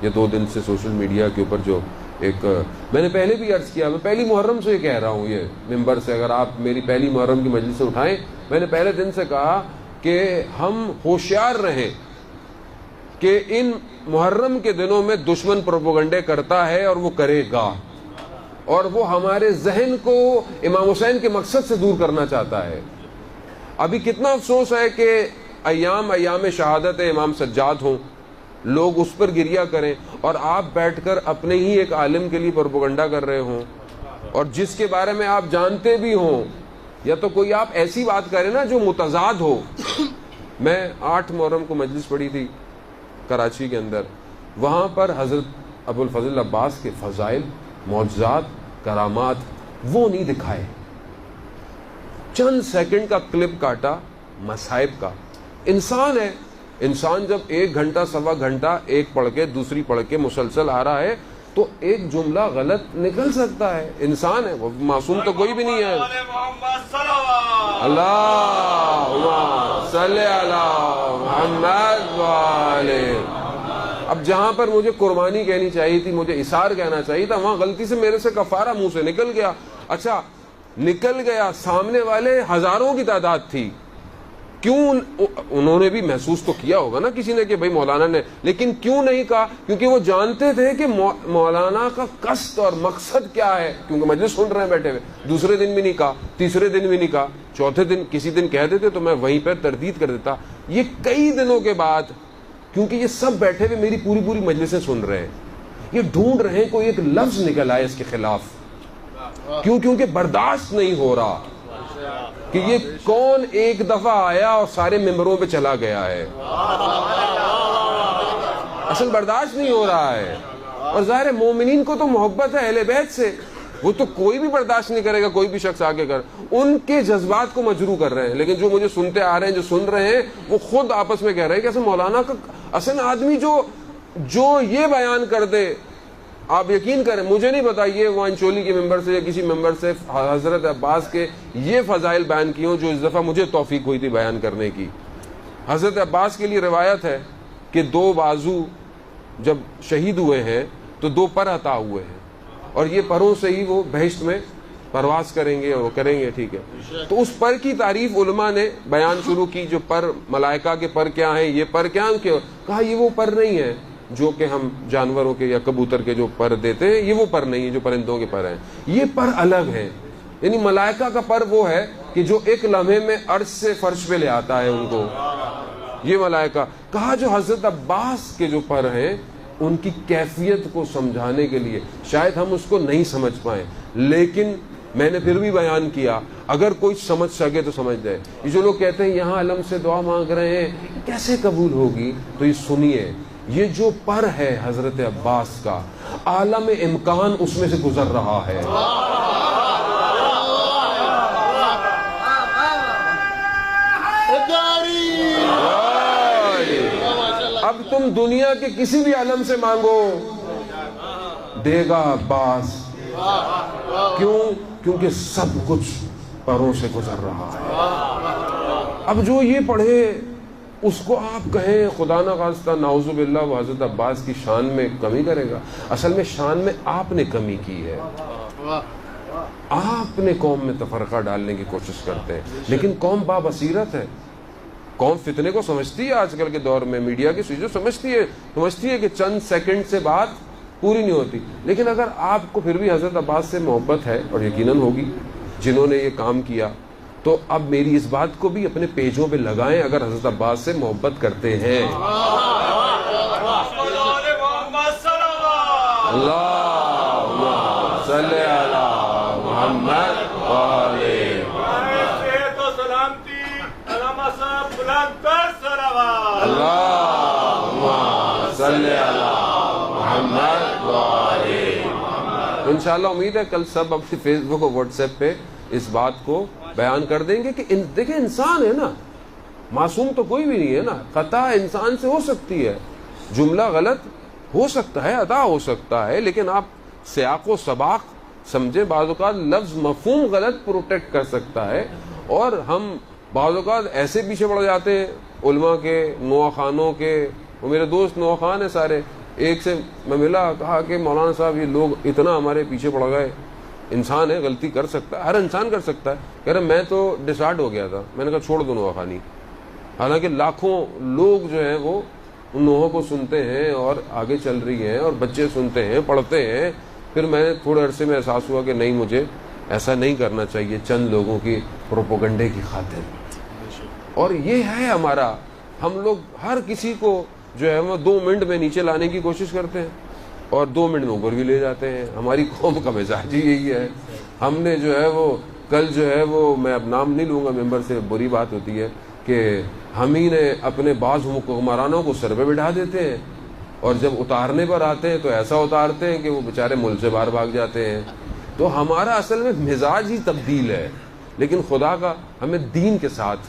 یہ 2 دن سے social media کے اوپر جو ایک میں نے پہلے بھی عرض کیا, میں پہلی محرم سے کہہ رہا ہوں, یہ ممبر سے اگر آپ میری پہلی محرم کی مجلس سے اٹھائیں, میں نے پہلے دن سے کہا کہ ہم ہوشیار رہیں کہ ان محرم کے دنوں میں دشمن پروپیگنڈے کرتا ہے اور وہ کرے گا, اور وہ ہمارے ذہن کو امام حسین کے مقصد سے دور کرنا چاہتا ہے. ابھی کتنا افسوس ہے کہ ایام شہادت امام سجاد ہوں, لوگ اس پر گریہ کریں اور آپ بیٹھ کر اپنے ہی ایک عالم کے لیے پروپیگنڈا کر رہے ہوں, اور جس کے بارے میں آپ جانتے بھی ہوں, یا تو کوئی آپ ایسی بات کریں نا جو متضاد ہو. میں 8 محرم کو مجلس پڑھی تھی کراچی کے اندر, وہاں پر حضرت ابو الفضل عباس کے فضائل, معجزات, کرامات وہ نہیں دکھائے, چند سیکنڈ کا کلپ کاٹا مصائب کا. انسان ہے, انسان جب 1 گھنٹہ سوا گھنٹہ ایک پڑھ کے دوسری پڑھ کے مسلسل آ رہا ہے تو ایک جملہ غلط نکل سکتا ہے. انسان ہے, وہ معصوم تو کوئی بھی نہیں ہے. اللہم صلی علی محمد وآلہ. اب جہاں پر مجھے قربانی کہنی چاہیے تھی, مجھے اثار کہنا چاہیے تھا, وہاں غلطی سے میرے سے کفارہ منہ سے نکل گیا. اچھا نکل گیا, سامنے والے ہزاروں کی تعداد تھی, کیوں انہوں نے بھی محسوس تو کیا ہوگا نا کسی نے کہ بھائی مولانا نے, لیکن کیوں نہیں کہا؟ کیونکہ وہ جانتے تھے کہ مولانا کا قصد اور مقصد کیا ہے, کیونکہ مجلس سن رہے ہیں بیٹھے ہوئے. دوسرے دن بھی نہیں کہا, تیسرے دن بھی نہیں کہا, چوتھے دن کسی دن کہہ دیتے تو میں وہیں پہ تردید کر دیتا. یہ کئی دنوں کے بعد, کیونکہ یہ سب بیٹھے ہوئے میری پوری مجلسیں سن رہے ہیں, یہ ڈھونڈ رہے ہیں کوئی ایک لفظ نکل آئے اس کے خلاف. کیوں؟ کیونکہ برداشت نہیں ہو رہا کہ یہ کون ایک دفعہ آیا اور سارے ممبروں پہ چلا گیا ہے. اصل برداشت نہیں ہو رہا ہے. اور ظاہر مومنین کو تو محبت ہے اہل بیت سے, وہ تو کوئی بھی برداشت نہیں کرے گا, کوئی بھی شخص آگے کر, ان کے جذبات کو مجروح کر رہے ہیں. لیکن جو مجھے سنتے آ رہے ہیں, جو سن رہے ہیں, وہ خود آپس میں کہہ رہے ہیں کہ اصل مولانا کا اصل آدمی جو یہ بیان کر دے, آپ یقین کریں مجھے نہیں پتا یہ وان چولی کے ممبر سے یا کسی ممبر سے حضرت عباس کے یہ فضائل بیان کی ہوں جو اس دفعہ مجھے توفیق ہوئی تھی بیان کرنے کی. حضرت عباس کے لیے روایت ہے کہ 2 بازو جب شہید ہوئے ہیں تو 2 پر عطا ہوئے ہیں, اور یہ پروں سے ہی وہ بہشت میں پرواز کریں گے اور وہ کریں گے. ٹھیک ہے, تو اس پر کی تعریف علماء نے بیان شروع کی. جو پر ملائکہ کے پر کیا ہیں, یہ پر کیا ہیں, کہا یہ وہ پر نہیں ہے جو کہ ہم جانوروں کے یا کبوتر کے جو پر دیتے ہیں, یہ وہ پر نہیں ہے جو پرندوں کے پر ہیں, یہ پر الگ ہیں. یعنی ملائکہ کا پر وہ ہے کہ جو ایک لمحے میں عرش سے فرش پہ لے آتا ہے ان کو, یہ ملائکہ. کہا جو حضرت عباس کے جو پر ہیں ان کی کیفیت کو سمجھانے کے لیے شاید ہم اس کو نہیں سمجھ پائیں, لیکن میں نے پھر بھی بیان کیا, اگر کوئی سمجھ سکے تو سمجھ جائے. یہ جو لوگ کہتے ہیں یہاں علم سے دعا مانگ رہے ہیں کیسے قبول ہوگی, تو یہ سنیے, یہ جو پر ہے حضرت عباس کا, عالم امکان اس میں سے گزر رہا ہے. اب تم دنیا کے کسی بھی عالم سے مانگو, دے گا عباس. کیوں؟ کیونکہ سب کچھ پروں سے گزر رہا ہے. اب جو یہ پڑھے اس کو آپ کہیں خدا نہ خواستہ نعوذ باللہ وہ حضرت عباس کی شان میں کمی کرے گا. اصل میں شان میں آپ نے کمی کی ہے, آپ نے قوم میں تفرقہ ڈالنے کی کوشش کرتے ہیں, لیکن قوم بابصیرت ہے, قوم فتنے کو سمجھتی ہے. آج کل کے دور میں میڈیا کی چیزیں سمجھتی ہے کہ چند سیکنڈ سے بات پوری نہیں ہوتی. لیکن اگر آپ کو پھر بھی حضرت عباس سے محبت ہے, اور یقیناً ہوگی جنہوں نے یہ کام کیا, تو اب میری اس بات کو بھی اپنے پیجوں پہ لگائیں اگر حضرت عباس سے محبت کرتے ہیں. اللہم صلی علی محمد وآلہ. اللہم صلی علی محمد وآلہ. انشاءاللہ امید ہے کل سب اپنی فیس بک اور واٹس ایپ پہ اس بات کو بیان کر دیں گے کہ دیکھیں انسان ہے نا, معصوم تو کوئی بھی نہیں ہے نا, خطا انسان سے ہو سکتی ہے, جملہ غلط ہو سکتا ہے, ادا ہو سکتا ہے, لیکن آپ سیاق و سباق سمجھیں. بعض اوقات لفظ مفہوم غلط پروٹیکٹ کر سکتا ہے, اور ہم بعض اوقات ایسے پیچھے پڑ جاتے ہیں علماء کے, نوخانوں کے. وہ میرے دوست نوخان ہیں سارے, ایک سے میں ملا, کہا کہ مولانا صاحب یہ لوگ اتنا ہمارے پیچھے پڑ گئے, انسان ہے غلطی کر سکتا ہے, ہر انسان کر سکتا ہے. کہہ رہا میں تو ڈسارٹ ہو گیا تھا, میں نے کہا چھوڑ دو نوحہ خوانی. حالانکہ لاکھوں لوگ جو ہیں وہ ان نوحوں کو سنتے ہیں اور آگے چل رہی ہیں, اور بچے سنتے ہیں, پڑھتے ہیں. پھر میں تھوڑے عرصے میں احساس ہوا کہ نہیں, مجھے ایسا نہیں کرنا چاہیے چند لوگوں کی پروپیگنڈے کی خاطر. اور یہ ہے ہمارا, ہم لوگ ہر کسی کو جو ہے وہ 2 منٹ میں نیچے لانے کی کوشش کرتے ہیں اور 2 منٹ میں اوپر بھی لے جاتے ہیں. ہماری قوم کا مزاج ہی یہی ہے. ہم نے جو ہے وہ کل جو ہے وہ, میں اب نام نہیں لوں گا, ممبر سے بری بات ہوتی ہے, کہ ہم ہی نے اپنے بعض حکمرانوں کو سر پہ بٹھا دیتے ہیں, اور جب اتارنے پر آتے ہیں تو ایسا اتارتے ہیں کہ وہ بیچارے ملک سے باہر بھاگ جاتے ہیں. تو ہمارا اصل میں مزاج ہی تبدیل ہے. لیکن خدا کا ہمیں دین کے ساتھ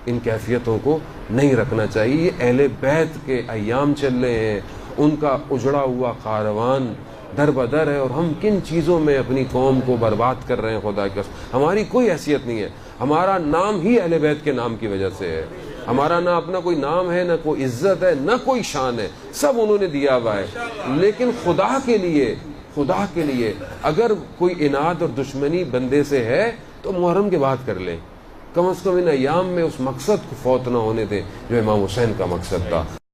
ان کیفیتوں کو نہیں رکھنا چاہیے. یہ اہل بیت کے ایام چل رہے ہیں, ان کا اجڑا ہوا کاروان در بدر ہے, اور ہم کن چیزوں میں اپنی قوم کو برباد کر رہے ہیں. خدا کے ہماری کوئی حیثیت نہیں ہے, ہمارا نام ہی اہل بیت کے نام کی وجہ سے ہے. ہمارا نہ اپنا کوئی نام ہے, نہ کوئی عزت ہے, نہ کوئی شان ہے, سب انہوں نے دیا ہوا ہے. لیکن خدا کے لیے اگر کوئی اناد اور دشمنی بندے سے ہے تو محرم کے بعد کر لیں, کم از کم ان ایام میں اس مقصد کو فوت نہ ہونے دیں جو امام حسین کا مقصد تھا.